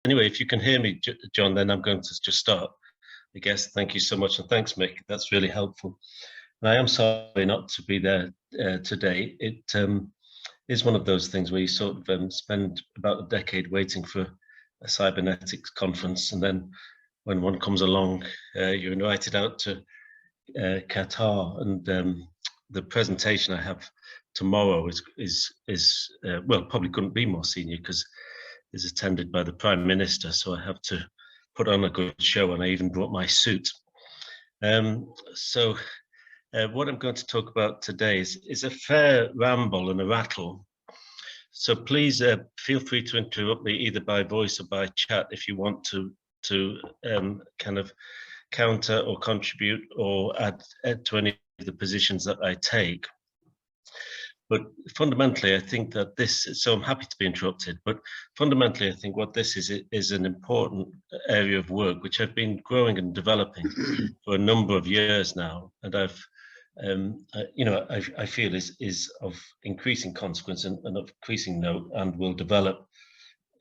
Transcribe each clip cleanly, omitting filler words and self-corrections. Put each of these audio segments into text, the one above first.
Anyway, if you can hear me, John, then I'm going to just start. I guess. Thank you so much, and thanks, Mick. That's really helpful. And I am sorry not to be there today. It is one of those things where you sort of spend about a decade waiting for a cybernetics conference, and then when one comes along, you're invited out to Qatar, and the presentation I have tomorrow is well, probably couldn't be more senior because it's attended by the Prime Minister, so I have to put on a good show, and I even brought my suit. So what I'm going to talk about today is a fair ramble and a rattle. So please feel free to interrupt me either by voice or by chat if you want to kind of counter or contribute or add to any of the positions that I take. But fundamentally, I think that this, so I'm happy to be interrupted, but fundamentally, I think what this is an important area of work, which I've been growing and developing for a number of years now. And I've, I feel is of increasing consequence and of increasing note, and will develop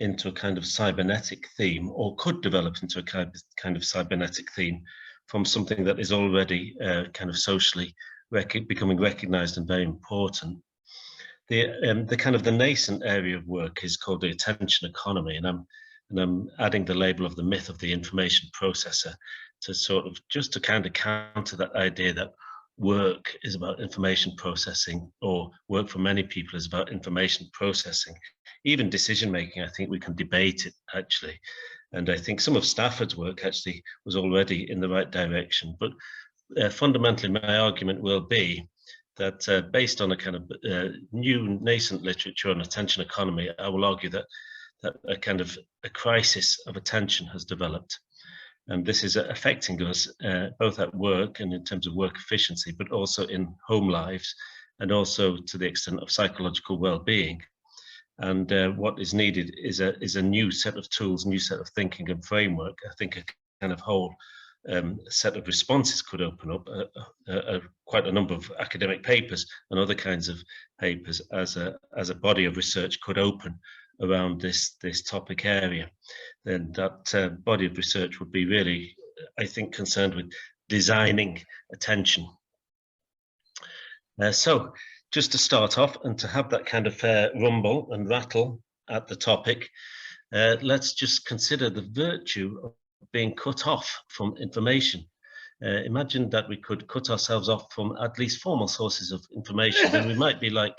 into a kind of cybernetic theme, or could develop into a kind of cybernetic theme from something that is already kind of socially becoming recognized and very important. The kind of the nascent area of work is called the attention economy, and I'm adding the label of the myth of the information processor to sort of just to kind of counter that idea that work is about information processing, or work for many people is about information processing. Even decision making, I think we can debate it actually, and I think some of Stafford's work actually was already in the right direction. But fundamentally, my argument will be that based on a kind of new nascent literature on attention economy, I will argue that a kind of a crisis of attention has developed. And this is affecting us both at work and in terms of work efficiency, but also in home lives, and also to the extent of psychological well-being. And what is needed is a new set of tools, new set of thinking and framework. I think a kind of whole set of responses could open up quite a number of academic papers and other kinds of papers as a body of research could open around this topic area. Then that body of research would be really, I think, concerned with designing attention. So just to start off and to have that kind of rumble and rattle at the topic, let's just consider the virtue of being cut off from information. Imagine that we could cut ourselves off from at least formal sources of information. Then we might be like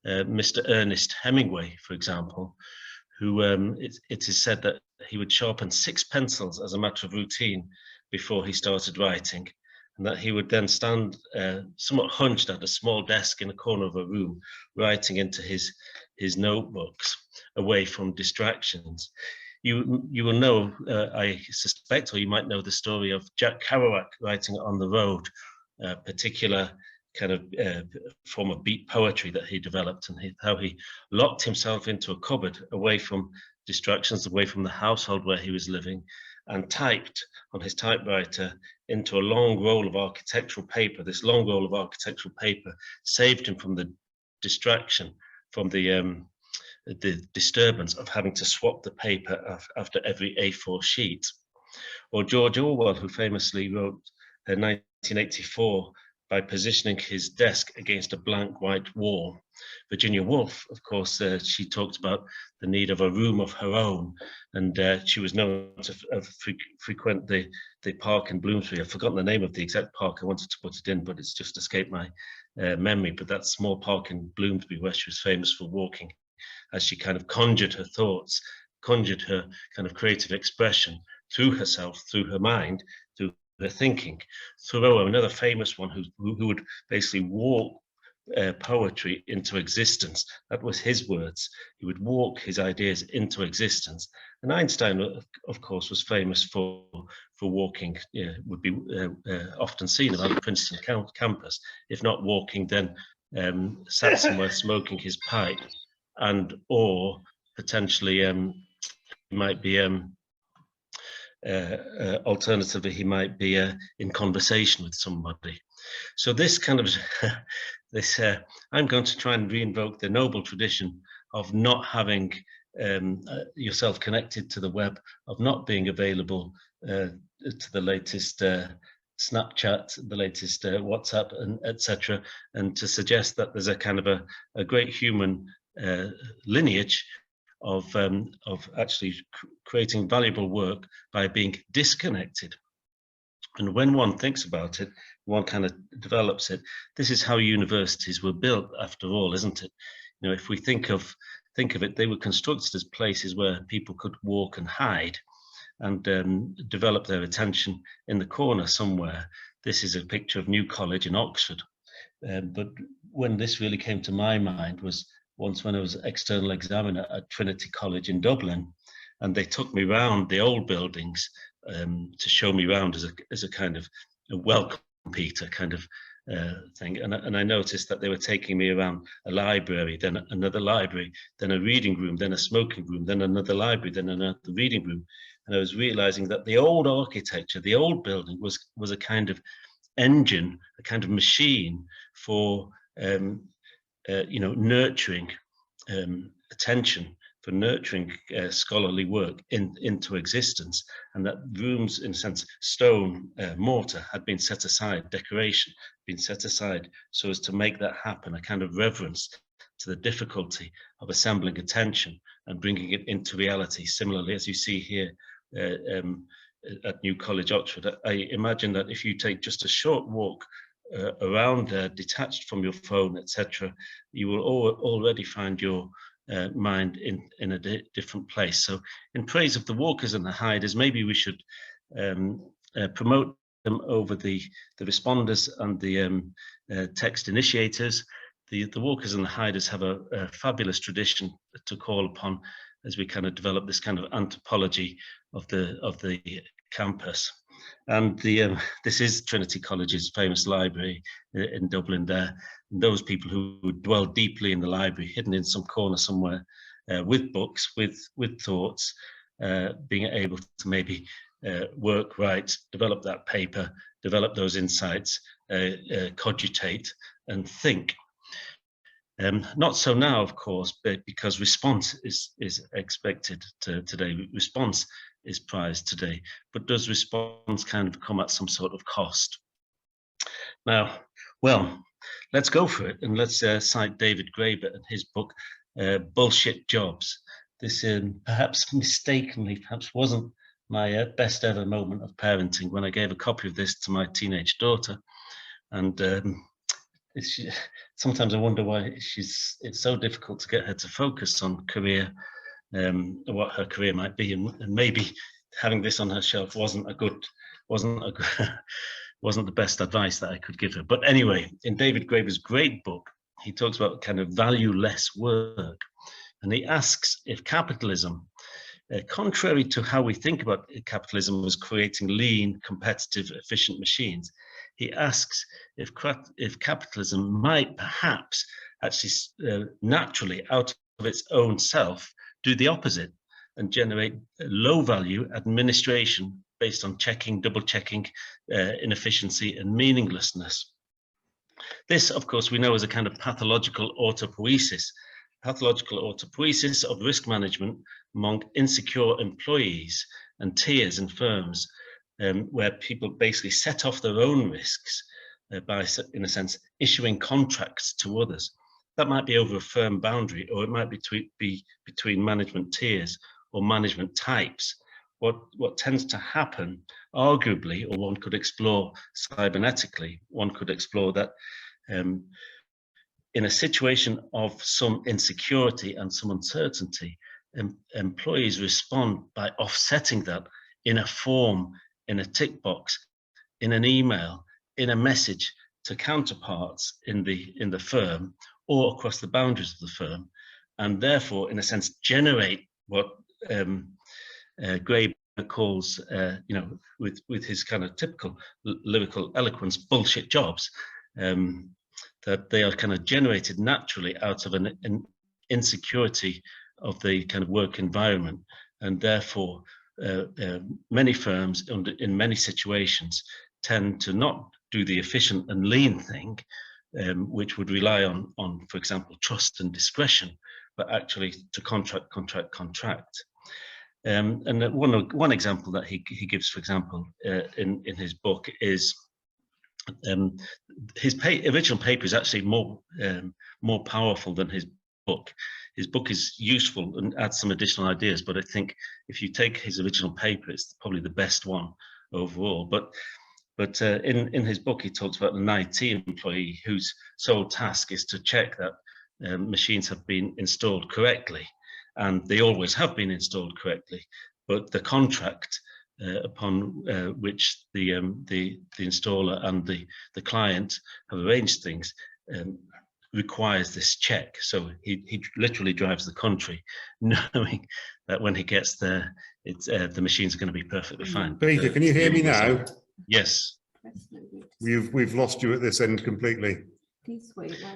Mr. Ernest Hemingway, for example, who it is said that he would sharpen 6 pencils as a matter of routine before he started writing, and that he would then stand somewhat hunched at a small desk in a corner of a room, writing into his notebooks away from distractions. You will know, I suspect, or you might know the story of Jack Kerouac writing On the Road, a particular kind of form of beat poetry that he developed, and how he locked himself into a cupboard away from distractions, away from the household where he was living, and typed on his typewriter into a long roll of architectural paper. This long roll of architectural paper saved him from the distraction, from the disturbance of having to swap the paper after every A4 sheet. Or George Orwell, who famously wrote 1984 by positioning his desk against a blank white wall. Virginia Woolf, of course, she talked about the need of a room of her own, and she was known to frequent the park in Bloomsbury. I've forgotten the name of the exact park. I wanted to put it in, but it's just escaped my memory. But that small park in Bloomsbury where she was famous for walking, as she kind of conjured her thoughts, conjured her kind of creative expression through herself, through her mind, through her thinking. Thoreau, another famous one, who would basically walk poetry into existence. That was his words. He would walk his ideas into existence. And Einstein, of course, was famous for walking, would be often seen around the Princeton campus. If not walking, then sat somewhere smoking his pipe, and or potentially might be alternatively he might be in conversation with somebody. So this kind of I'm going to try and reinvoke the noble tradition of not having yourself connected to the web, of not being available to the latest Snapchat, the latest WhatsApp, and etc., and to suggest that there's a kind of a great human lineage of actually creating valuable work by being disconnected. And when one thinks about it, one kind of develops it. This is how universities were built, after all, isn't it? You know, if we think of it, they were constructed as places where people could walk and hide and develop their attention in the corner somewhere. This is a picture of New College in Oxford. But when this really came to my mind was once when I was external examiner at Trinity College in Dublin, and they took me round the old buildings to show me around as a kind of a welcome Peter kind of thing. And I noticed that they were taking me around a library, then another library, then a reading room, then a smoking room, then another library, then another reading room. And I was realizing that the old architecture, the old building was a kind of engine, a kind of machine for nurturing attention, for nurturing scholarly work into existence, and that rooms, in a sense, stone, mortar had been set aside, decoration been set aside so as to make that happen, a kind of reverence to the difficulty of assembling attention and bringing it into reality. Similarly, as you see here at New College, Oxford, I imagine that if you take just a short walk around there, detached from your phone, etc., you will already find your mind in a different place. So in praise of the walkers and the hiders, maybe we should promote them over the responders and the text initiators. The walkers and the hiders have a fabulous tradition to call upon as we kind of develop this kind of anthropology of the campus. And this is Trinity College's famous library in Dublin there. And those people who dwell deeply in the library, hidden in some corner somewhere, with books, with thoughts, being able to maybe work, write, develop that paper, develop those insights, cogitate and think. Not so now, of course, but because response is expected today. Response is prized today, but does response kind of come at some sort of cost? Now, well, let's go for it, and let's cite David Graeber and his book, Bullshit Jobs. This perhaps mistakenly, perhaps wasn't my best ever moment of parenting when I gave a copy of this to my teenage daughter, and sometimes I wonder why it's so difficult to get her to focus on career, what her career might be, and maybe having this on her shelf wasn't the best advice that I could give her. But anyway, in David Graeber's great book, he talks about kind of value-less work, and he asks if capitalism, contrary to how we think about capitalism, was creating lean, competitive, efficient machines. He asks if capitalism might perhaps actually naturally, out of its own self, do the opposite and generate low-value administration based on checking, double-checking, inefficiency and meaninglessness. This, of course, we know is a kind of pathological autopoiesis of risk management among insecure employees and tiers and firms, where people basically set off their own risks by, in a sense, issuing contracts to others. That might be over a firm boundary, or it might be between management tiers or management types. What tends to happen, arguably, or one could explore cybernetically, one could explore that in a situation of some insecurity and some uncertainty, employees respond by offsetting that in a form, in a tick box, in an email, in a message to counterparts in the firm or across the boundaries of the firm, and therefore, in a sense, generate what Graeber calls, with his kind of typical lyrical eloquence, bullshit jobs, that they are kind of generated naturally out of an insecurity of the kind of work environment, and therefore many firms in many situations tend to not do the efficient and lean thing, which would rely on, for example, trust and discretion, but actually to contract. And one example that he gives, for example, in his book is his original paper is actually more powerful than his book. His book is useful and adds some additional ideas, but I think if you take his original paper, it's probably the best one overall. But in his book, he talks about an IT employee whose sole task is to check that machines have been installed correctly, and they always have been installed correctly. But the contract upon which the installer and the client have arranged things requires this check. So he literally drives the country, knowing that when he gets there, it's the machines are going to be perfectly fine. Peter, can you hear me now? Yes. We've lost you at this end completely.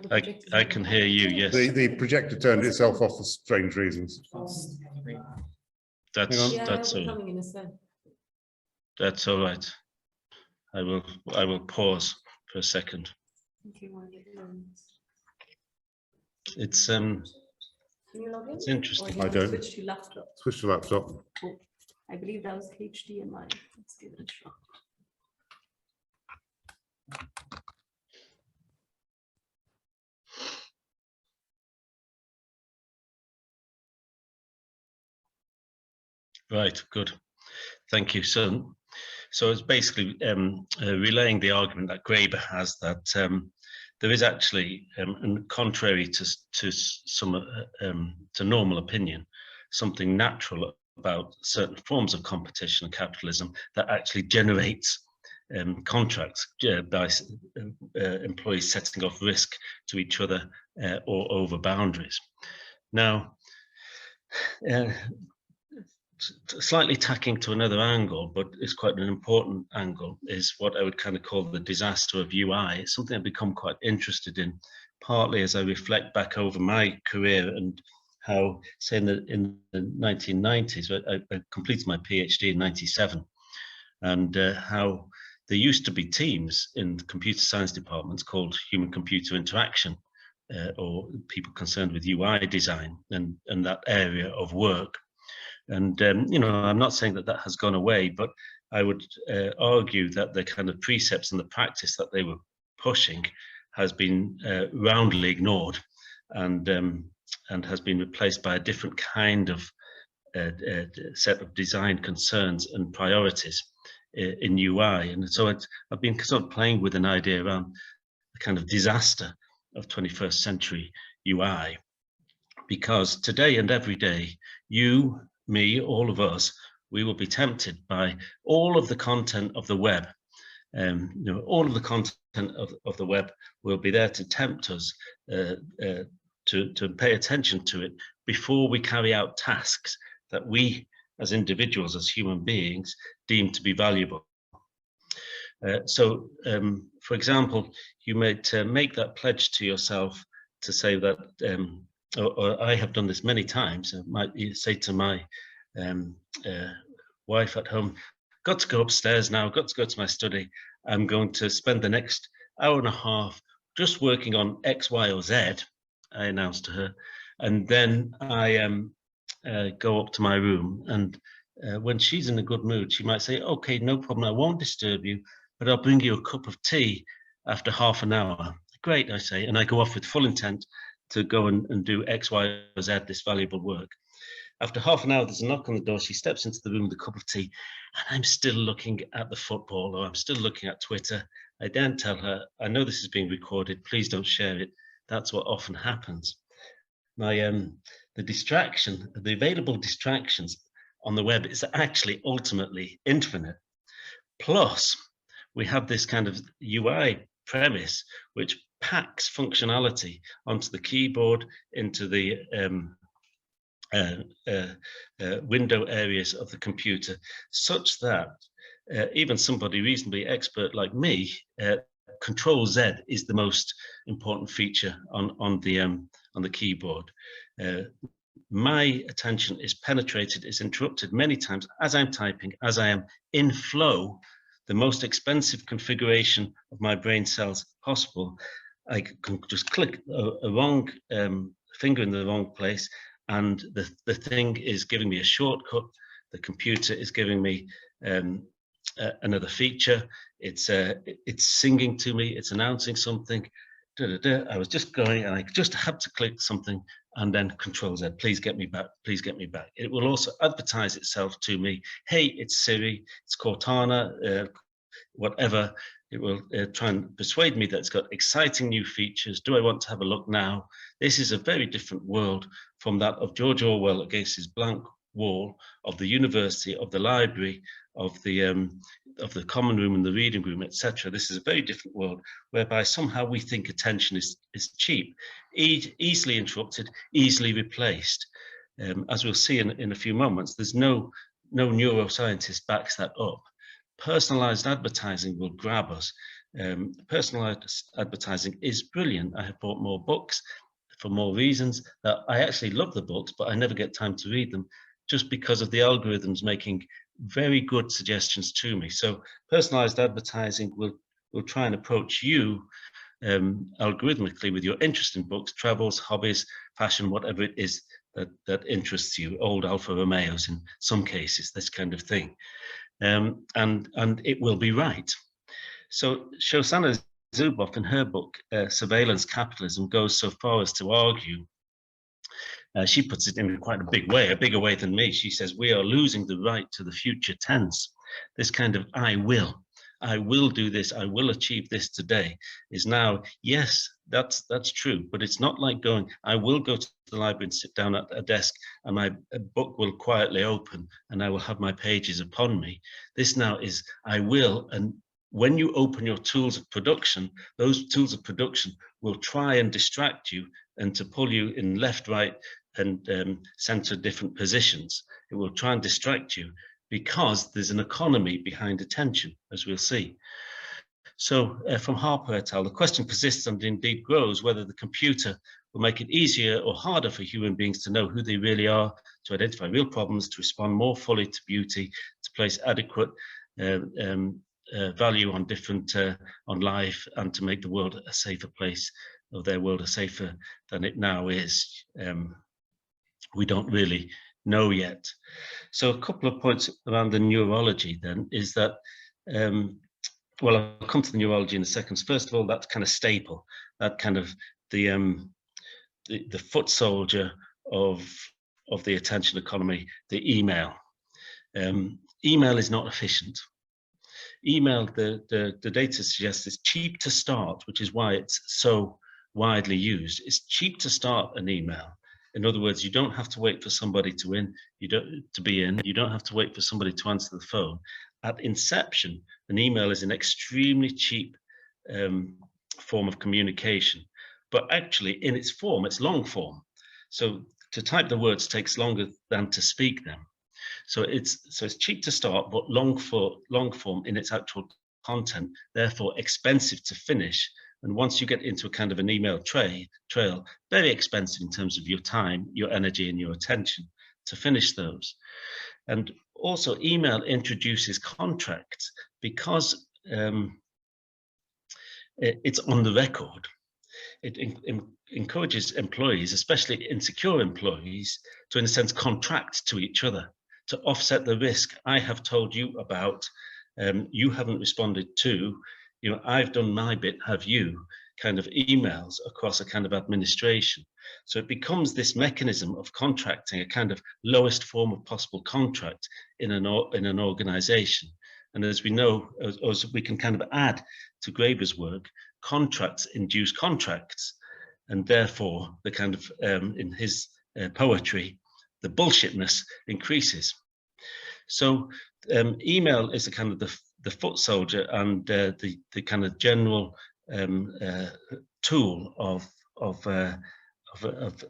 I can hear you. Yes. The projector turned itself off for strange reasons. That's all. That's all right. I will pause for a second. It's interesting. I don't. Switch to laptop. Oh, I believe that was HDMI. Let's give it a shot. Right, good. Thank you. So it's basically relaying the argument that Graeber has that there is actually, and contrary to some to normal opinion, something natural about certain forms of competition and capitalism that actually generates contracts by employees setting off risk to each other or over boundaries. Now, slightly tacking to another angle, but it's quite an important angle, is what I would kind of call the disaster of UI. It's something I've become quite interested in, partly as I reflect back over my career and how, say, in the 1990s, I completed my PhD in '97, and how there used to be teams in the computer science departments called human-computer interaction, or people concerned with UI design and that area of work. And, you know, I'm not saying that has gone away, but I would argue that the kind of precepts and the practice that they were pushing has been roundly ignored and has been replaced by a different kind of set of design concerns and priorities in UI. And so I've been sort of playing with an idea around the kind of disaster of 21st century UI, because today and every day, you, me, all of us, we will be tempted by all of the content of the web. You know, all of the content of the web will be there to tempt us to pay attention to it before we carry out tasks that we, as individuals, as human beings, deem to be valuable. So, for example, you might make that pledge to yourself to say that, or I have done this many times. I might say to my wife at home, got to go upstairs now, got to go to my study. I'm going to spend the next hour and a half just working on X, Y, or Z, I announced to her. And then I go up to my room, and when she's in a good mood, she might say, okay, no problem, I won't disturb you, but I'll bring you a cup of tea after half an hour. Great, I say, and I go off with full intent to go and do X, Y, or Z, this valuable work. After half an hour, there's a knock on the door. She steps into the room with a cup of tea, and I'm still looking at the football, or I'm still looking at Twitter. I then tell her, I know this is being recorded, please don't share it. That's what often happens. The distraction, the available distractions on the web is actually ultimately infinite. Plus, we have this kind of UI premise, which packs functionality onto the keyboard, into the window areas of the computer, such that even somebody reasonably expert like me, Control Z is the most important feature on the keyboard. My attention is penetrated, is interrupted many times as I'm typing, as I am in flow, the most expensive configuration of my brain cells possible. I can just click a wrong finger in the wrong place, and the thing is giving me a shortcut. The computer is giving me another feature. It's singing to me. It's announcing something. I was just going, and I just had to click something, and then Control Z. Please get me back. Please get me back. It will also advertise itself to me. Hey, it's Siri. It's Cortana. Whatever. It will try and persuade me that it's got exciting new features. Do I want to have a look now? This is a very different world from that of George Orwell against his blank wall of the university, of the library, of the common room and the reading room, etc. This is a very different world whereby somehow we think attention is cheap, easily interrupted, easily replaced. As we'll see in a few moments, there's no neuroscientist backs that up. Personalized advertising will grab us. Personalized advertising is brilliant. I have bought more books for more reasons. That I actually love the books, but I never get time to read them just because of the algorithms making very good suggestions to me. So personalized advertising will try and approach you algorithmically with your interest in books, travels, hobbies, fashion, whatever it is that interests you, old Alfa Romeos in some cases, this kind of thing. And it will be right. So Shoshana Zuboff in her book, Surveillance Capitalism, goes so far as to argue, she puts it in quite a bigger way than me. She says, we are losing the right to the future tense. This kind of I will do this, I will achieve this today is now, yes, that's true, but it's not like going, I will go to the library and sit down at a desk and my book will quietly open and I will have my pages upon me. This now is, I will, and when you open your tools of production, those tools of production will try and distract you and to pull you in left, right, and center different positions. It will try and distract you because there's an economy behind attention, as we'll see. So from Harper et al., the question persists and indeed grows whether the computer will make it easier or harder for human beings to know who they really are, to identify real problems, to respond more fully to beauty, to place adequate value on on life, and to make the world a safer place, or their world a safer than it now is. We don't really know yet. So a couple of points around the neurology then is that, well, I'll come to the neurology in a second. First of all, that kind of staple, that kind of the foot soldier of the attention economy, the email. Email is not efficient. Email, the data suggests it's cheap to start, which is why it's so widely used. It's cheap to start an email. In other words, you don't have to wait for somebody to be in. You don't have to wait for somebody to answer the phone. At inception, an email is an extremely cheap form of communication, but actually in its form, it's long form. So to type the words takes longer than to speak them. So it's cheap to start, but long form in its actual content, therefore expensive to finish. And once you get into a kind of an email trail, very expensive in terms of your time, your energy, and your attention to finish those. And also email introduces contracts because it's on the record. It encourages employees, especially insecure employees, to in a sense contract to each other to offset the risk. I have told you about, you haven't responded to, I've done my bit, have you, kind of emails across a kind of administration. So it becomes this mechanism of contracting, a kind of lowest form of possible contract in an organization. And as we know, as we can kind of add to Graeber's work, contracts induce contracts. And therefore, the kind of, in his poetry, the bullshitness increases. So email is a kind of the foot soldier and the kind of general tool of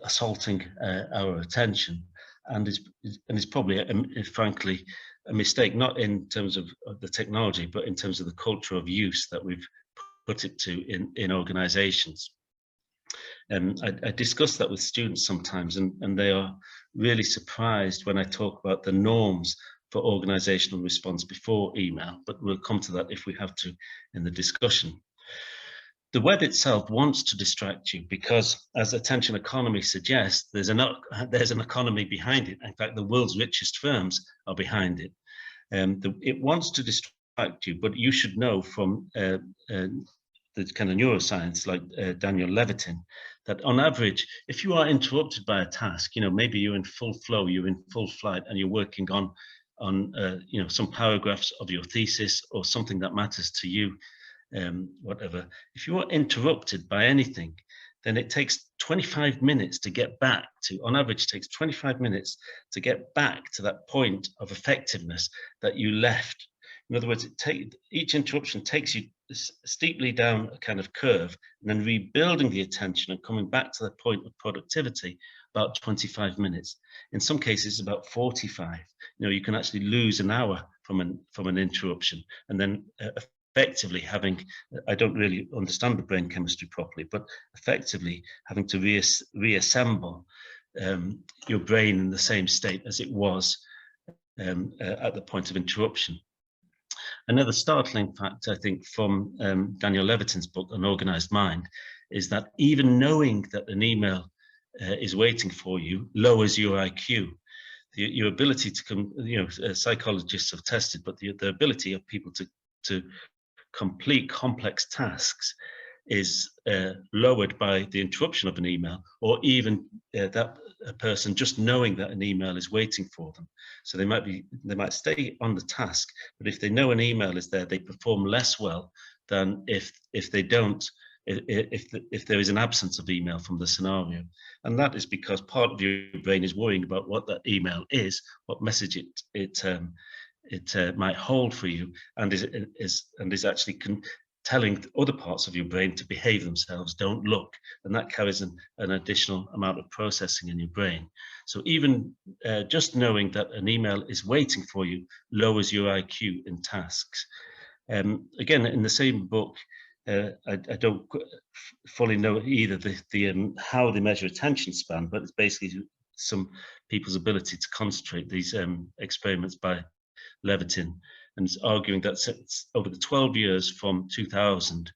assaulting our attention, and is probably, frankly, a mistake, not in terms of the technology, but in terms of the culture of use that we've put it to in organizations. I discuss that with students sometimes, and they are really surprised when I talk about the norms for organizational response before email, but we'll come to that if we have to in the discussion. The web itself wants to distract you because, as attention economy suggests, there's an economy behind it. In fact, the world's richest firms are behind it. It wants to distract you, but you should know from the kind of neuroscience, like Daniel Levitin, that on average, if you are interrupted by a task, maybe you're in full flow, you're in full flight, and you're working on some paragraphs of your thesis or something that matters to you, whatever. If you are interrupted by anything, then it takes 25 minutes to get back to, on average, it takes 25 minutes to get back to that point of effectiveness that you left. In other words, each interruption takes you steeply down a kind of curve, and then rebuilding the attention and coming back to the point of productivity about 25 minutes. In some cases, about 45. You can actually lose an hour from an interruption, and then effectively having, I don't really understand the brain chemistry properly, but effectively having to reassemble your brain in the same state as it was at the point of interruption. Another startling fact, I think, from Daniel Levitin's book, An Organized Mind, is that even knowing that an email is waiting for you lowers your IQ. Your ability to, psychologists have tested, but the ability of people to complete complex tasks is lowered by the interruption of an email, or even that a person just knowing that an email is waiting for them. So they might stay on the task, but if they know an email is there, they perform less well than if they don't, if there is an absence of email from the scenario. And that is because part of your brain is worrying about what that email is, what message it might hold for you, and is actually telling other parts of your brain to behave themselves, don't look, and that carries an additional amount of processing in your brain. So even just knowing that an email is waiting for you lowers your IQ in tasks. Again, in the same book, I don't fully know either how they measure attention span, but it's basically some people's ability to concentrate. These experiments by Levitin, and it's arguing that over the 12 years from 2000,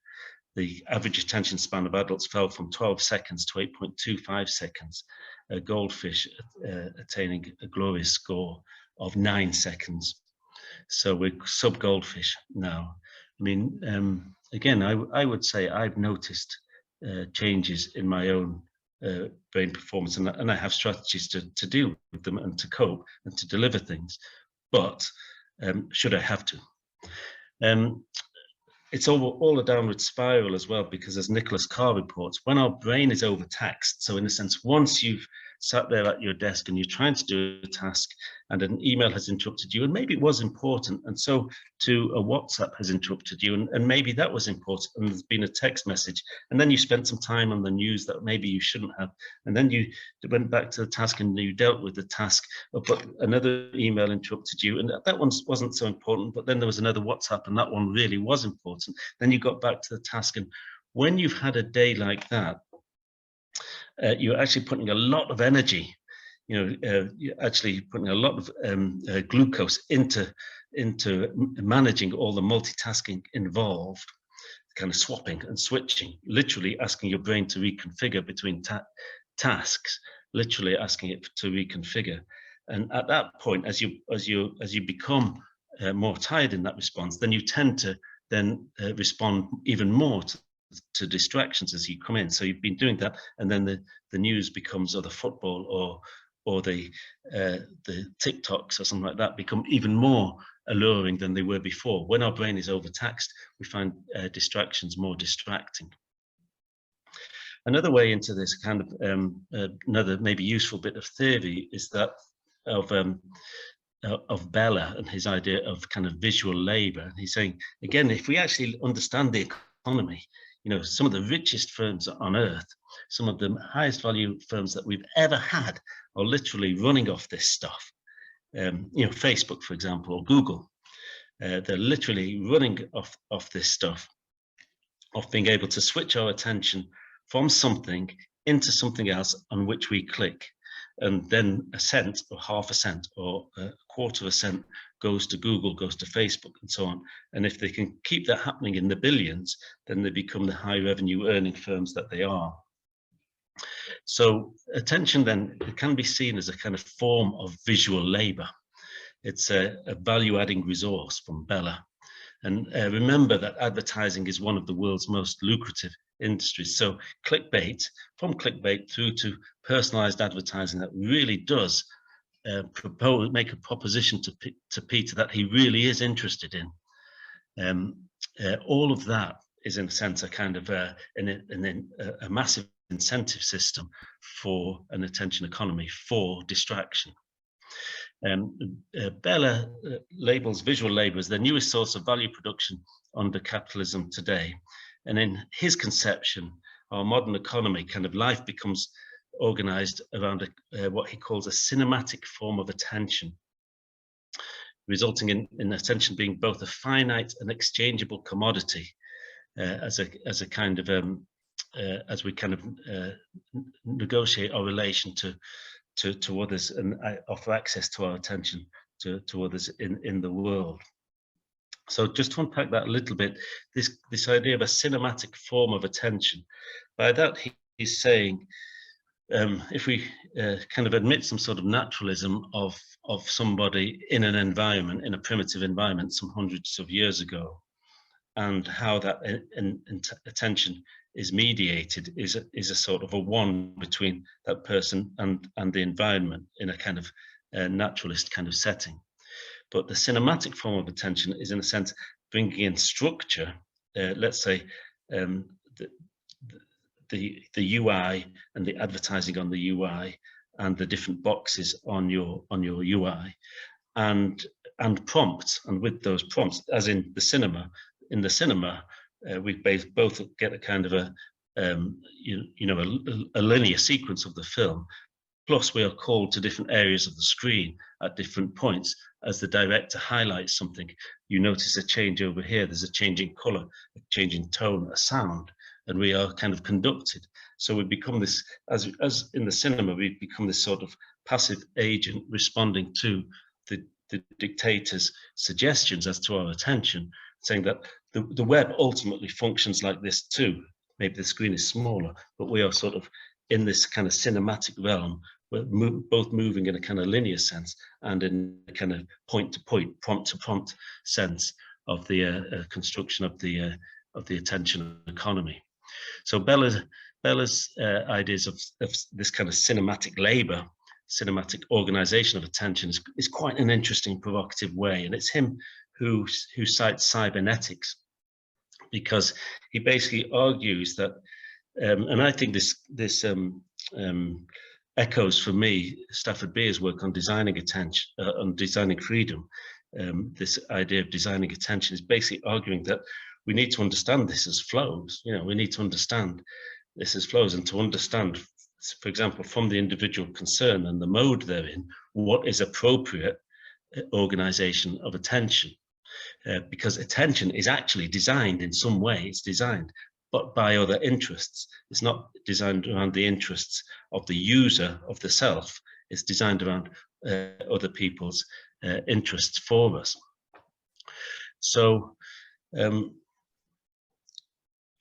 the average attention span of adults fell from 12 seconds to 8.25 seconds, a goldfish attaining a glorious score of 9 seconds. So we're sub-goldfish now. I mean, again, I would say I've noticed changes in my own brain performance, and I have strategies to deal with them and to cope and to deliver things. But should I have to? It's all a downward spiral as well, because as Nicholas Carr reports, when our brain is overtaxed, so in a sense, once you've sat there at your desk and you're trying to do a task and an email has interrupted you, and maybe it was important, and so too a WhatsApp has interrupted you, and maybe that was important, and there's been a text message, and then you spent some time on the news that maybe you shouldn't have, and then you went back to the task and you dealt with the task, but another email interrupted you, and that one wasn't so important, but then there was another WhatsApp and that one really was important. Then you got back to the task, and when you've had a day like that, you're actually putting a lot of energy, you're actually putting a lot of glucose into managing all the multitasking involved, kind of swapping and switching, literally asking your brain to reconfigure between tasks, literally asking it to reconfigure. And at that point, as you become more tired in that response, then you tend to then respond even more to distractions as you come in. So you've been doing that, and then the news becomes, or the football, or the TikToks or something like that become even more alluring than they were before. When our brain is overtaxed, we find distractions more distracting. Another way into this kind of another maybe useful bit of theory is that of Bella and his idea of kind of visual labor. And he's saying, again, if we actually understand the economy, some of the richest firms on earth, some of the highest value firms that we've ever had are literally running off this stuff. Facebook, for example, or Google, they're literally running off this stuff, of being able to switch our attention from something into something else on which we click. And then a cent or half a cent or a quarter of a cent goes to Google, goes to Facebook, and so on. And if they can keep that happening in the billions, then they become the high revenue earning firms that they are. So attention then, it can be seen as a kind of form of visual labor. It's a value-adding resource from Bella. And remember that advertising is one of the world's most lucrative industries. So clickbait, from clickbait through to personalized advertising that really does make a proposition to Peter that he really is interested in. All of that is in a sense a kind of a massive incentive system for an attention economy, for distraction. Bella labels visual labor as the newest source of value production under capitalism today. And in his conception, our modern economy, kind of life becomes organized around what he calls a cinematic form of attention, resulting in attention being both a finite and exchangeable commodity, as a kind of as we kind of negotiate our relation to others and offer access to our attention to others in the world. So just to unpack that a little bit, this idea of a cinematic form of attention, by that he's saying, if we kind of admit some sort of naturalism of somebody in an environment, in a primitive environment some hundreds of years ago, and how that attention is mediated is a sort of a one between that person and the environment in a kind of naturalist kind of setting. But the cinematic form of attention is in a sense bringing in structure, let's say the UI and the advertising on the UI and the different boxes on your UI and prompts, and with those prompts, as in the cinema, we both get a kind of a linear sequence of the film, plus we are called to different areas of the screen at different points. As the director highlights something, you notice a change over here, there's a change in color, a change in tone, a sound, and we are kind of conducted. So we become this, as in the cinema, we become this sort of passive agent responding to the dictator's suggestions as to our attention, saying that the web ultimately functions like this too. Maybe the screen is smaller, but we are sort of in this kind of cinematic realm. We're both moving in a kind of linear sense and in a kind of point-to-point, prompt-to-prompt sense of the construction of the attention economy. So Bella's ideas of this kind of cinematic labor, cinematic organization of attention is quite an interesting, provocative way, and it's him who cites cybernetics, because he basically argues that, and I think this echoes for me Stafford Beer's work on designing attention, on designing freedom. This idea of designing attention is basically arguing that we need to understand this as flows. We need to understand this as flows, and to understand, for example, from the individual concern and the mode they're in, what is appropriate organization of attention. Because attention is actually designed in some way, it's designed, but by other interests. It's not designed around the interests of the user, of the self. It's designed around other people's interests for us. So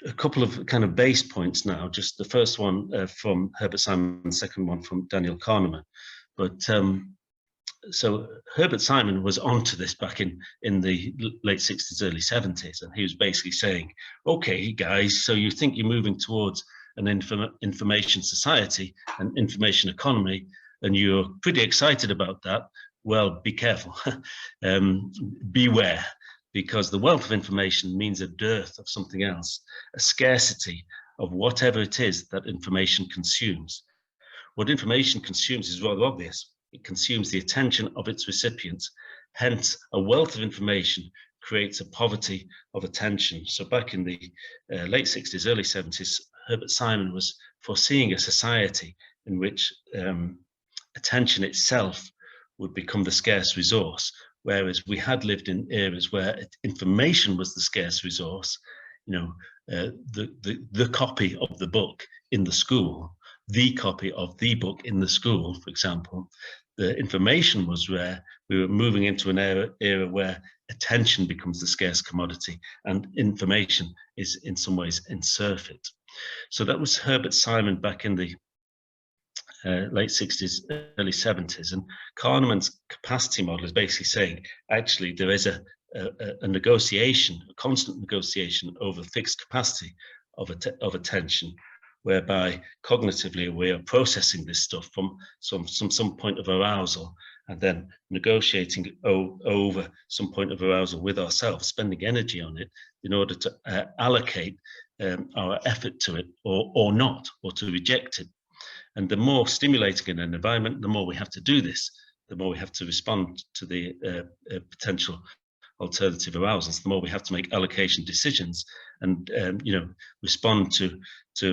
a couple of kind of base points now, just the first one from Herbert Simon, the second one from Daniel Kahneman. But so Herbert Simon was onto this back in the late 60s, early 70s, and he was basically saying, okay, guys, so you think you're moving towards an information society, an information economy, and you're pretty excited about that. Well, be careful, beware, because the wealth of information means a dearth of something else, a scarcity of whatever it is that information consumes. What information consumes is rather obvious. It consumes the attention of its recipients. Hence, a wealth of information creates a poverty of attention. So back in the late 60s, early 70s, Herbert Simon was foreseeing a society in which attention itself would become the scarce resource, whereas we had lived in eras where information was the scarce resource. The copy of the book in the school, the copy of the book in the school, for example, the information was rare, we were moving into an era where attention becomes the scarce commodity and information is in some ways in surfeit. So that was Herbert Simon back in the late 60s, early 70s. And Kahneman's capacity model is basically saying, actually, there is a negotiation, a constant negotiation over fixed capacity of attention, whereby cognitively we are processing this stuff from some point of arousal and then negotiating over some point of arousal with ourselves, spending energy on it in order to allocate our effort to it or not, or to reject it. And the more stimulating an environment, the more we have to do this, the more we have to respond to the potential alternative arousals, the more we have to make allocation decisions and respond to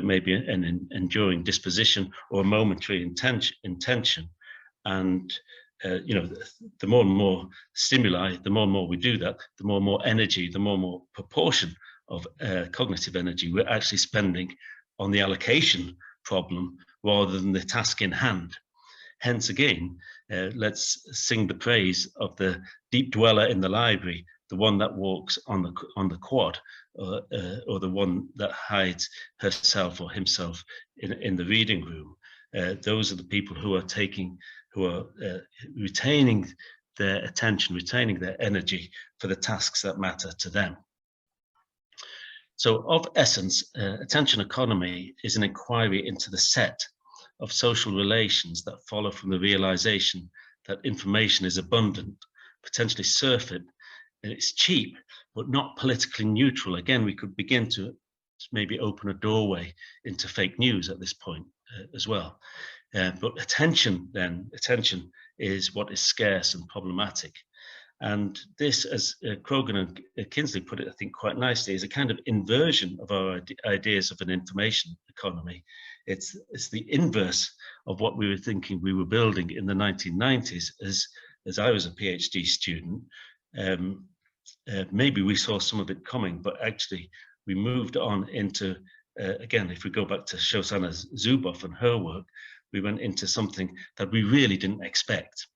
maybe an enduring disposition or a momentary intention. And the more and more stimuli, the more and more we do that, the more and more energy, the more and more proportion of cognitive energy we're actually spending on the allocation problem rather than the task in hand. Hence again, let's sing the praise of the deep dweller in the library, the one that walks on the quad, or the one that hides herself or himself in the reading room. Those are the people who are retaining their attention, retaining their energy for the tasks that matter to them. So of essence, attention economy is an inquiry into the set of social relations that follow from the realization that information is abundant, potentially surfeit, and it's cheap, but not politically neutral. Again, we could begin to maybe open a doorway into fake news at this point as well. But attention is what is scarce and problematic. And this, as Krogan and Kinsley put it, I think quite nicely, is a kind of inversion of our ideas of an information economy. It's the inverse of what we were thinking we were building in the 1990s. As I was a PhD student, maybe we saw some of it coming, but actually we moved on into, again, if we go back to Shoshana Zuboff and her work, we went into something that we really didn't expect.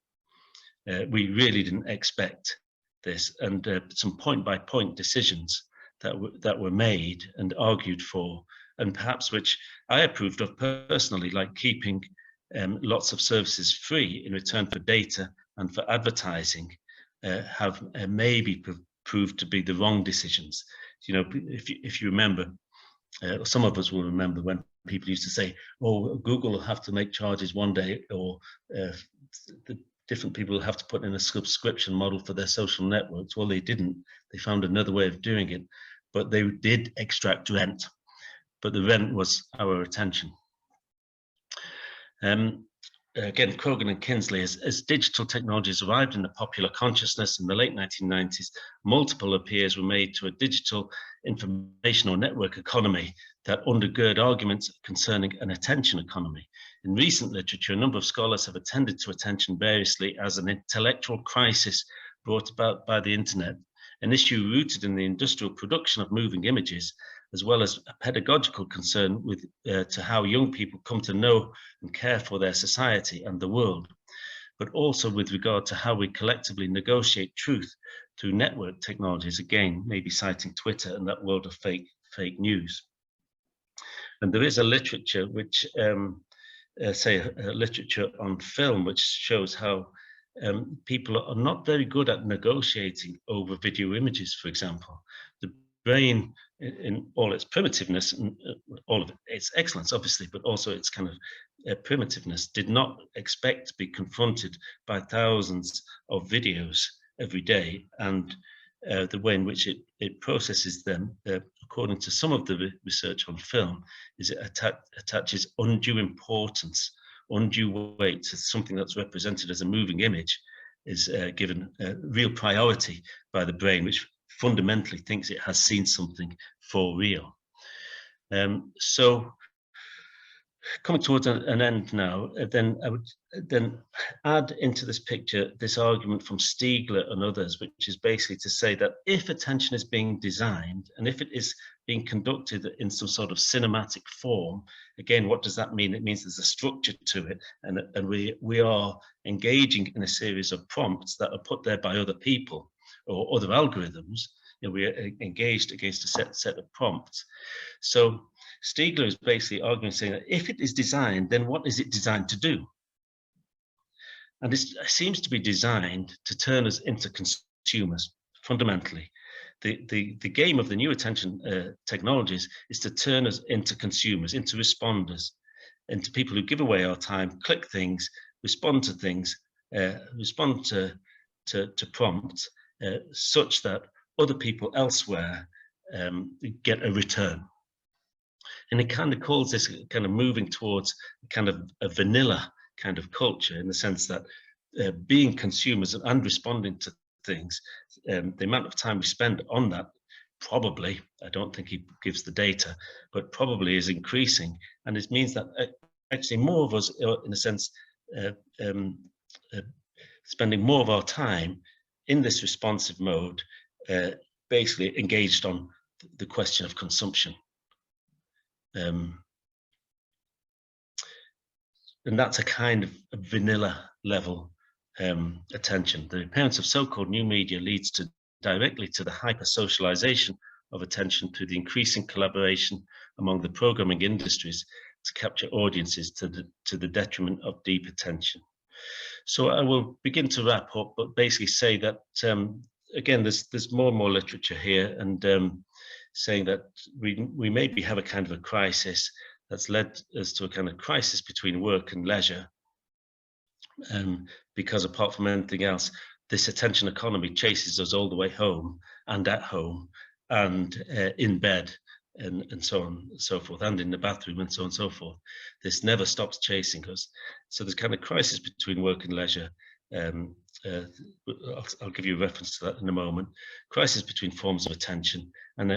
We really didn't expect this, and some point-by-point decisions that were made and argued for, and perhaps which I approved of personally, like keeping lots of services free in return for data and for advertising, have maybe proved to be the wrong decisions. You know, if you remember, some of us will remember when people used to say, "Oh, Google will have to make charges one day," or the different people will have to put in a subscription model for their social networks. Well, they didn't. They found another way of doing it, but they did extract rent. But the rent was our attention. Again, Krogan and Kinsley, as digital technologies arrived in the popular consciousness in the late 1990s, multiple appeals were made to a digital information or network economy that undergird arguments concerning an attention economy. In recent literature, a number of scholars have attended to attention variously as an intellectual crisis brought about by the internet, an issue rooted in the industrial production of moving images, as well as a pedagogical concern with to how young people come to know and care for their society and the world, but also with regard to how we collectively negotiate truth through network technologies, again, maybe citing Twitter and that world of fake news. And there is a literature which, literature on film, which shows how people are not very good at negotiating over video images, for example. The brain, in all its primitiveness and all of its excellence, obviously, but also its kind of primitiveness, did not expect to be confronted by thousands of videos every day, and the way in which it processes them, according to some of the research on film, is it attaches undue importance, undue weight to something that's represented as a moving image, is given real priority by the brain, which fundamentally thinks it has seen something for real. So coming towards an end now, then I would then add into this picture this argument from Stiegler and others, which is basically to say that if attention is being designed and if it is being conducted in some sort of cinematic form. Again, what does that mean? It means there's a structure to it, and we are engaging in a series of prompts that are put there by other people or other algorithms. We are engaged against a set of prompts. So Stiegler is basically arguing, saying that if it is designed, then what is it designed to do? And it seems to be designed to turn us into consumers, fundamentally. The game of the new attention technologies is to turn us into consumers, into responders, into people who give away our time, click things, respond to things, respond to prompts, such that other people elsewhere get a return. And it kind of calls this kind of moving towards kind of a vanilla kind of culture, in the sense that being consumers and responding to things, the amount of time we spend on that, probably, I don't think he gives the data, but probably is increasing. And it means that actually more of us, in a sense, spending more of our time in this responsive mode, basically engaged on the question of consumption. And that's a kind of a vanilla level attention. The appearance of so-called new media leads directly to the hyper-socialization of attention through the increasing collaboration among the programming industries to capture audiences to the detriment of deep attention. So I will begin to wrap up, but basically say that, again, there's more and more literature here, and saying that we maybe have a kind of a crisis that's led us to a kind of crisis between work and leisure, because apart from anything else, this attention economy chases us all the way home and at home and in bed and so on and so forth, and in the bathroom and so on and so forth. This never stops chasing us. So there's kind of crisis between work and leisure. I'll give you a reference to that in a moment. Crisis between forms of attention, and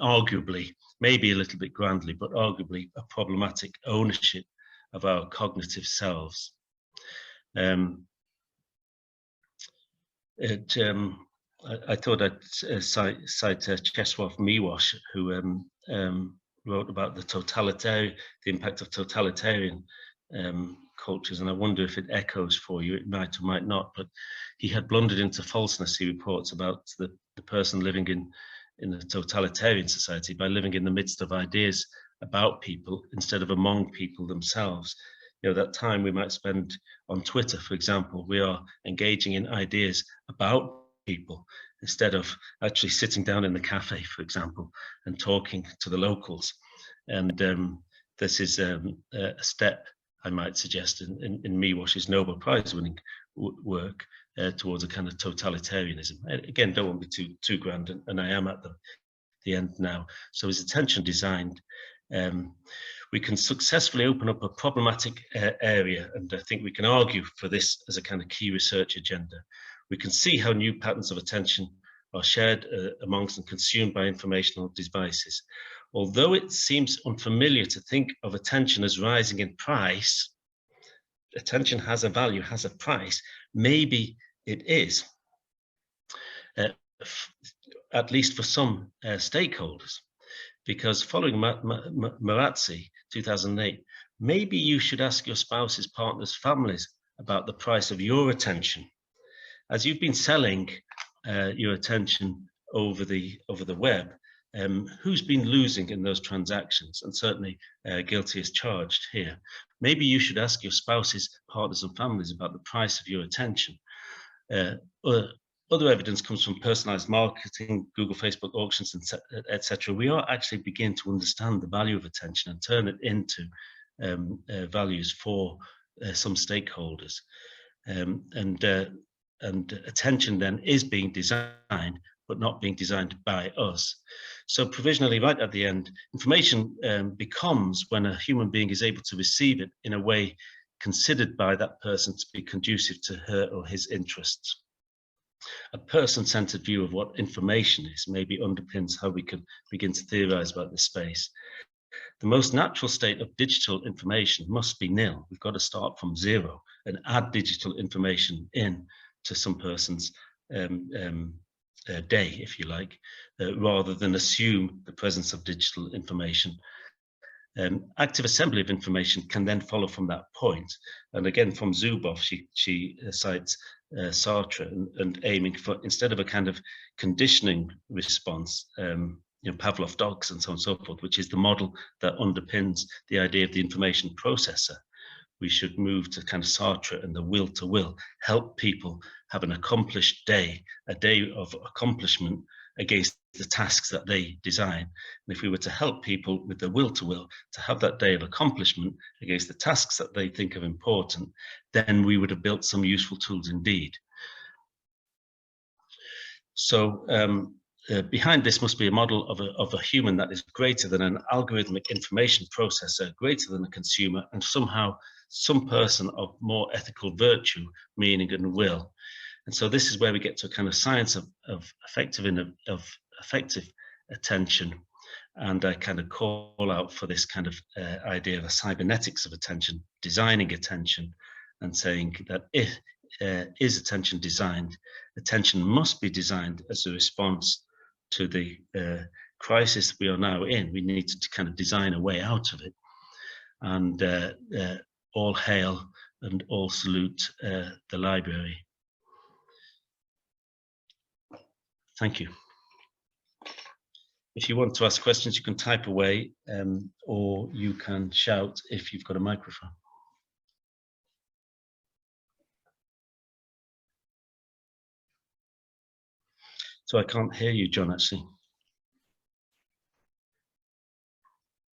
arguably, maybe a little bit grandly, but arguably a problematic ownership of our cognitive selves. I thought I'd cite Czesław Miłosz, who wrote about the impact of totalitarian cultures, and I wonder if it echoes for you. It might or might not, but he had blundered into falseness, he reports, about the person living in a totalitarian society by living in the midst of ideas about people instead of among people themselves. That time we might spend on Twitter, for example, we are engaging in ideas about people instead of actually sitting down in the cafe, for example, and talking to the locals. And this is a step, I might suggest, in Miłosz's Nobel Prize winning work towards a kind of totalitarianism. Again, don't want to be too grand, and I am at the end now. So is attention designed? We can successfully open up a problematic area, and I think we can argue for this as a kind of key research agenda. We can see how new patterns of attention are shared amongst and consumed by informational devices. Although it seems unfamiliar to think of attention as rising in price, attention has a value, has a price. Maybe it is, at least for some stakeholders. Because following Marazzi, 2008, maybe you should ask your spouses, partners, families about the price of your attention. As you've been selling your attention over the web, who's been losing in those transactions? And certainly guilty as charged here. Maybe you should ask your spouses, partners, and families about the price of your attention. Other evidence comes from personalized marketing, Google, Facebook auctions, etc. We are actually beginning to understand the value of attention and turn it into values for some stakeholders. And attention then is being designed, but not being designed by us. So provisionally, right at the end, information becomes when a human being is able to receive it in a way considered by that person to be conducive to her or his interests. A person-centered view of what information is maybe underpins how we can begin to theorize about this space. The most natural state of digital information must be nil. We've got to start from zero and add digital information in to some person's day, if you like, rather than assume the presence of digital information. Active assembly of information can then follow from that point. And again, from Zuboff, she cites Sartre and aiming for, instead of a kind of conditioning response, Pavlov dogs and so on and so forth, which is the model that underpins the idea of the information processor. We should move to kind of Sartre and the will to will, help people have an accomplished day, a day of accomplishment against the tasks that they design. And if we were to help people with the will to have that day of accomplishment against the tasks that they think are important, then we would have built some useful tools indeed. So behind this must be a model of a human that is greater than an algorithmic information processor, greater than a consumer, and somehow some person of more ethical virtue, meaning, and will. And so this is where we get to a kind of science of effective attention. And I kind of call out for this kind of idea of a cybernetics of attention, designing attention, and saying that if is attention designed, attention must be designed as a response to the crisis we are now in. We need to kind of design a way out of it. And all hail and all salute the library. Thank you. If you want to ask questions, you can type away or you can shout if you've got a microphone. So I can't hear you, John, actually.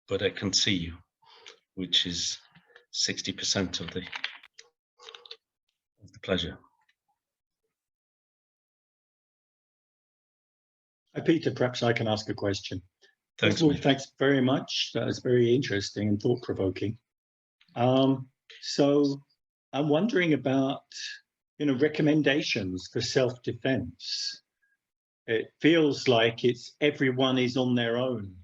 But I can see you, which is 60% of the pleasure. Hi, Peter, perhaps I can ask a question. Thanks, First of all, thanks very much. That was very interesting and thought-provoking. So I'm wondering about, recommendations for self-defense. It feels like everyone is on their own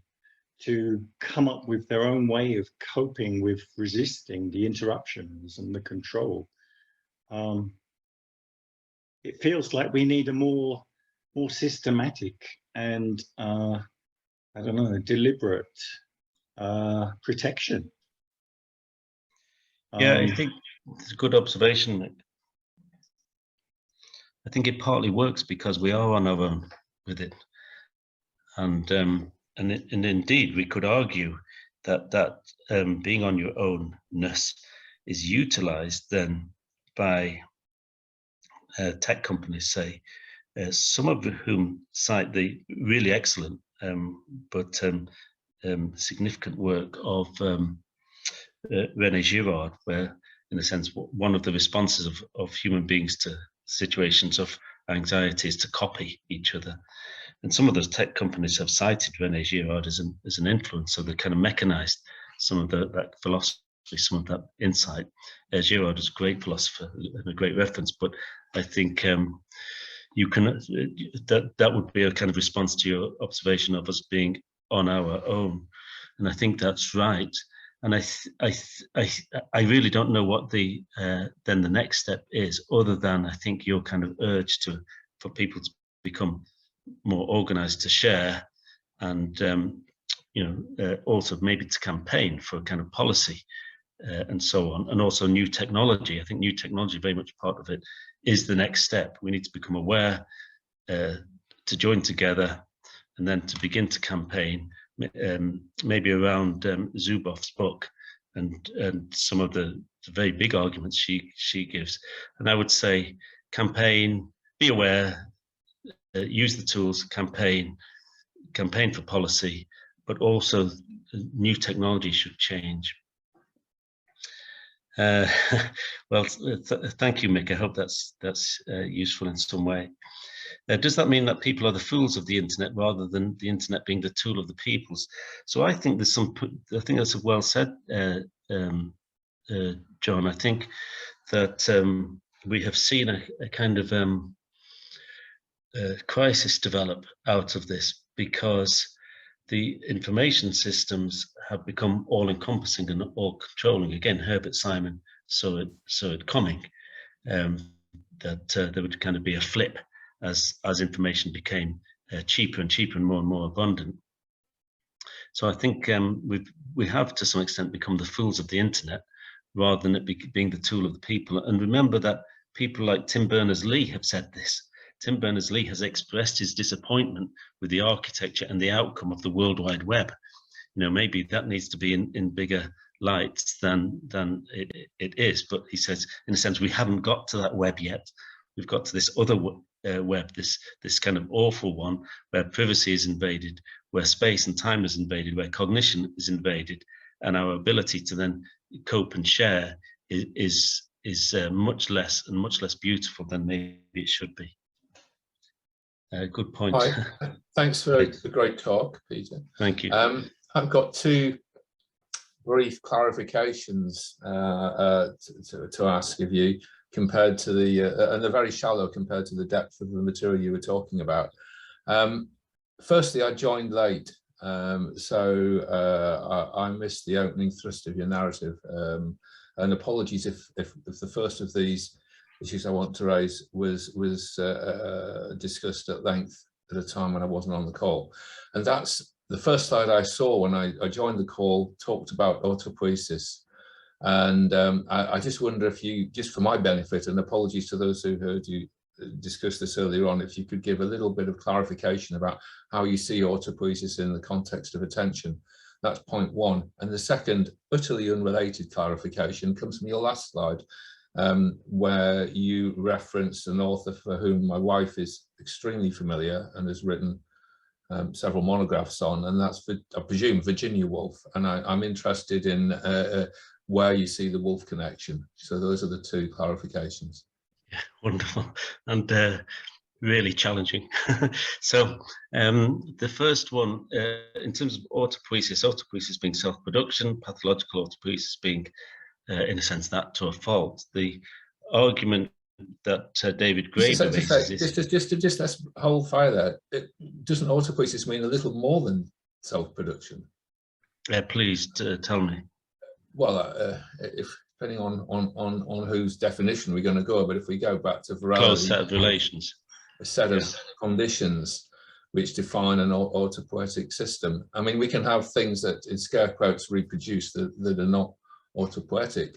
to come up with their own way of coping with resisting the interruptions and the control. It feels like we need a more systematic and deliberate protection. Yeah, I think it's a good observation, Nick. I think it partly works because we are on our own with it, and indeed we could argue that being on your ownness is utilized then by tech companies, say, some of whom cite the really excellent but significant work of René Girard, where, in a sense, one of the responses of human beings to situations of anxiety is to copy each other. And some of those tech companies have cited René Girard as an influence, so they kind of mechanized some of that philosophy, some of that insight. Girard is a great philosopher and a great reference, but I think you can that would be a kind of response to your observation of us being on our own, and I think that's right. And I really don't know what then the next step is, other than I think your kind of urge for people to become more organized, to share, and also maybe to campaign for a kind of policy and so on, and also new technology. I think new technology, very much part of it, is the next step. We need to become aware, to join together, and then to begin to campaign, maybe around Zuboff's book and some of the very big arguments she gives. And I would say campaign, be aware, use the tools, campaign for policy, but also new technology should change. Well, thank you, Mick. I hope that's useful in some way. Does that mean that people are the fools of the internet rather than the internet being the tool of the peoples? So I think I think that's well said, John. I think that we have seen a kind of crisis develop out of this, because the information systems have become all-encompassing and all-controlling. Again, Herbert Simon saw it coming, that there would kind of be a flip as information became cheaper and cheaper and more abundant. So I think we have to some extent become the fools of the internet rather than it being the tool of the people. And remember that people like Tim Berners-Lee have said this. Tim Berners-Lee has expressed his disappointment with the architecture and the outcome of the World Wide Web. You know, maybe that needs to be in bigger lights than it is. But he says, in a sense, we haven't got to that web yet. We've got to this other web, this kind of awful one where privacy is invaded, where space and time is invaded, where cognition is invaded, and our ability to then cope and share is much less beautiful than maybe it should be. Good point. Right. Thanks for the great talk, Peter. Thank you. I've got two brief clarifications to ask of you, compared to and they're very shallow compared to the depth of the material you were talking about. Firstly, I joined late, so I missed the opening thrust of your narrative, and apologies if the first of these issues I want to raise was discussed at length at a time when I wasn't on the call. And that's the first slide I saw when I joined the call, talked about autopoiesis. And I just wonder if you, just for my benefit, and apologies to those who heard you discuss this earlier on, if you could give a little bit of clarification about how you see autopoiesis in the context of attention. That's point one. And the second, utterly unrelated clarification comes from your last slide, where you reference an author for whom my wife is extremely familiar and has written several monographs on, and that's, I presume, Virginia Woolf. And I'm interested in where you see the Woolf connection. So those are the two clarifications. Yeah, wonderful, and really challenging. So the first one, in terms of autopoiesis being self-production, pathological autopoiesis being, in a sense, that to a fault. The argument that David Graeber raises just let's hold fire there. Doesn't autopoiesis mean a little more than self-production? Please tell me. Well, if depending on whose definition we're going to go, but if we go back to virality, closed set of relations, a set of conditions which define an autopoietic system. I mean, we can have things that, in scare quotes, reproduce that are not autopoietic.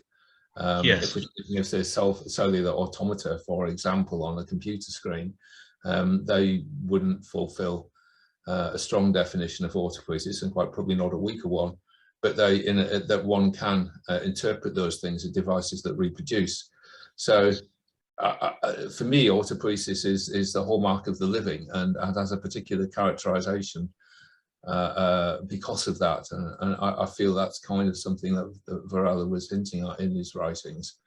Yes. If there's cellular automata, for example, on a computer screen, they wouldn't fulfill a strong definition of autopoiesis, and quite probably not a weaker one. But that one can interpret those things as devices that reproduce. So for me, autopoiesis is the hallmark of the living, and has a particular characterization because of that. And I feel that's kind of something that Varela was hinting at in his writings.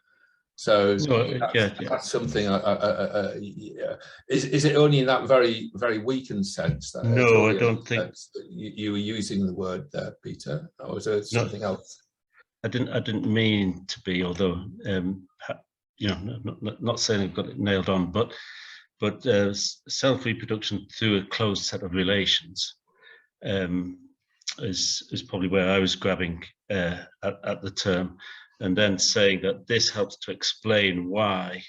So that's something. Is it only in that very, very weakened sense? That no, I don't think you were using the word there, Peter, or was there something else? I didn't mean to be, although you know, not saying I've got it nailed on, but self-reproduction through a closed set of relations is probably where I was grabbing at the term. And then saying that this helps to explain why.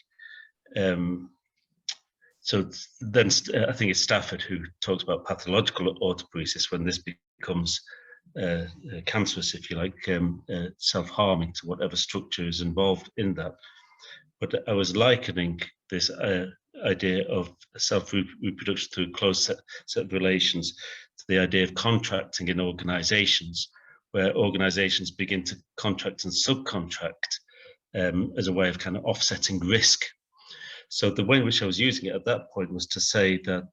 So then I think it's Stafford who talks about pathological autopoiesis when this becomes cancerous, if you like, self-harming to whatever structure is involved in that. But I was likening this idea of self-reproduction through closed set of relations to the idea of contracting in organizations, where organizations begin to contract and subcontract as a way of kind of offsetting risk. So the way in which I was using it at that point was to say that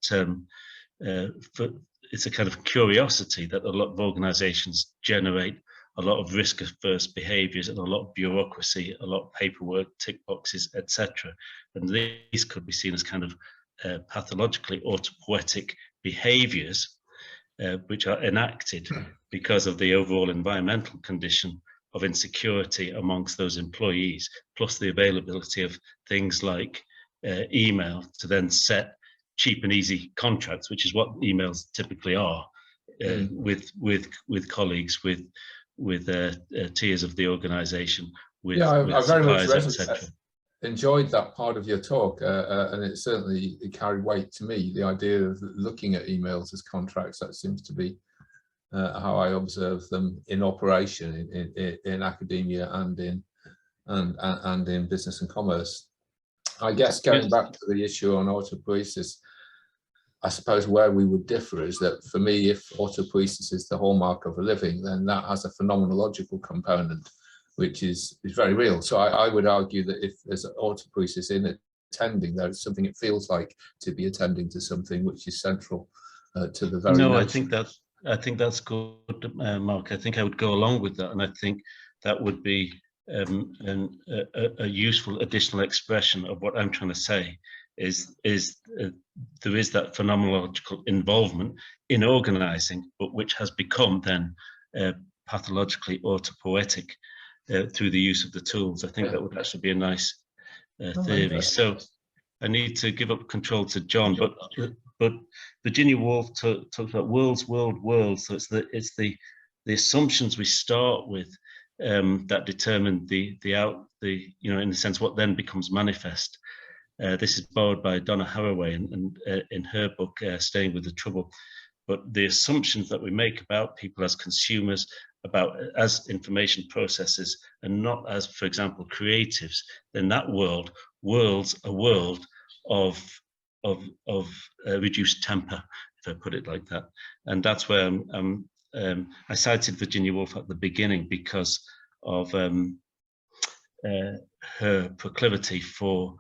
it's a kind of curiosity that a lot of organizations generate a lot of risk-averse behaviors and a lot of bureaucracy, a lot of paperwork, tick boxes, etc. And these could be seen as kind of pathologically autopoietic behaviors which are enacted because of the overall environmental condition of insecurity amongst those employees, plus the availability of things like email to then set cheap and easy contracts, which is what emails typically are, with colleagues, with tiers of the organization, with I very much suppliers, etc. enjoyed that part of your talk, and it certainly carried weight to me. The idea of looking at emails as contracts, that seems to be how I observe them in operation in academia and in business and commerce. I guess going back to the issue on autopoiesis, I suppose where we would differ is that for me, if autopoiesis is the hallmark of a living, then that has a phenomenological component, which is very real. So I would argue that if there's autopoiesis in attending, there's something it feels like to be attending to something which is central to the very No, nature. I think that's good, Mark. I think I would go along with that, and I think that would be a useful additional expression of what I'm trying to say. Is there is that phenomenological involvement in organising, but which has become then pathologically autopoietic through the use of the tools. I think that would actually be a nice theory. So I need to give up control to John, but Virginia Woolf talks about worlds. So it's the assumptions we start with that determine the in a sense what then becomes manifest. This is borrowed by Donna Haraway and in her book, Staying with the Trouble. But the assumptions that we make about people as consumers, as information processors, and not as, for example, creatives, then that world's a world of reduced temper, if I put it like that. And that's where I cited Virginia Woolf at the beginning because of her proclivity for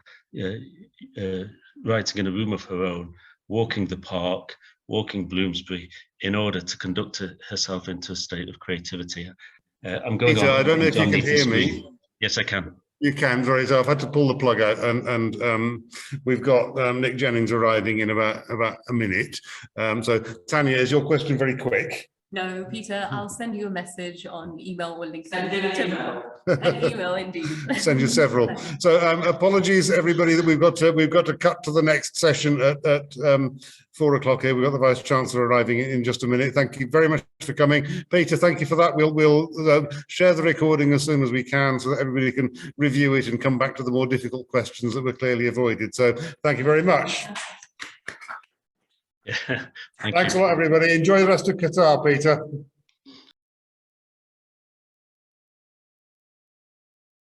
writing in a room of her own, walking the park, walking Bloomsbury, in order to conduct herself into a state of creativity. I'm going Peter, on. I don't know if you John can needs to hear scream. me. Yes, I can. You can, sorry, so I've had to pull the plug out, and we've got Nick Jennings arriving in about a minute. So Tanya, is your question very quick? No, Peter, I'll send you a message on email or LinkedIn. An email indeed. Send you several. So apologies, everybody, that we've got to cut to the next session at 4 o'clock here. We've got the Vice Chancellor arriving in just a minute. Thank you very much for coming. Peter, thank you for that. We'll share the recording as soon as we can so that everybody can review it and come back to the more difficult questions that were clearly avoided. So thank you very much. Yeah. Thanks a lot, everybody. Enjoy the rest of Qatar, Peter.